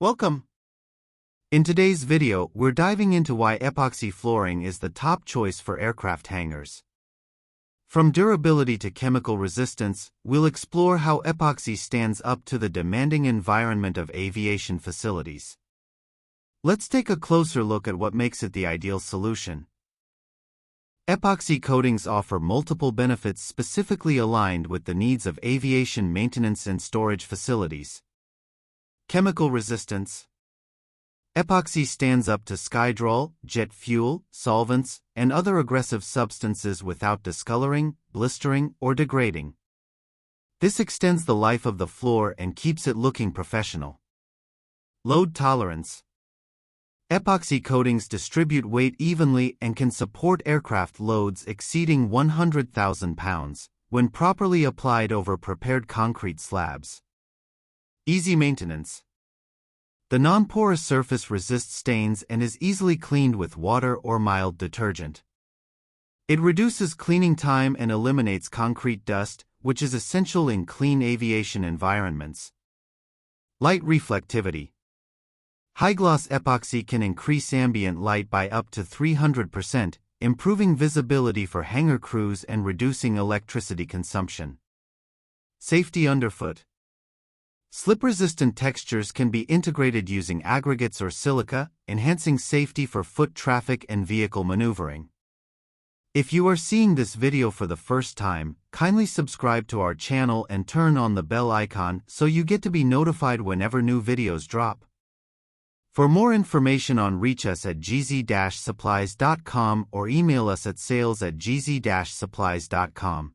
Welcome! In today's video, we're diving into why epoxy flooring is the top choice for aircraft hangars. From durability to chemical resistance, we'll explore how epoxy stands up to the demanding environment of aviation facilities. Let's take a closer look at what makes it the ideal solution. Epoxy coatings offer multiple benefits specifically aligned with the needs of aviation maintenance and storage facilities. Chemical resistance. Epoxy stands up to skydrol, jet fuel, solvents, and other aggressive substances without discoloring, blistering, or degrading. This extends the life of the floor and keeps it looking professional. Load tolerance. Epoxy coatings distribute weight evenly and can support aircraft loads exceeding 100,000 pounds when properly applied over prepared concrete slabs. Easy maintenance. The non-porous surface resists stains and is easily cleaned with water or mild detergent. It reduces cleaning time and eliminates concrete dust, which is essential in clean aviation environments. Light reflectivity. High-gloss epoxy can increase ambient light by up to 300%, improving visibility for hangar crews and reducing electricity consumption. Safety underfoot. Slip-resistant textures can be integrated using aggregates or silica, enhancing safety for foot traffic and vehicle maneuvering. If you are seeing this video for the first time, kindly subscribe to our channel and turn on the bell icon so you get to be notified whenever new videos drop. For more information reach us at gz-supplies.com or email us at sales@gz-supplies.com.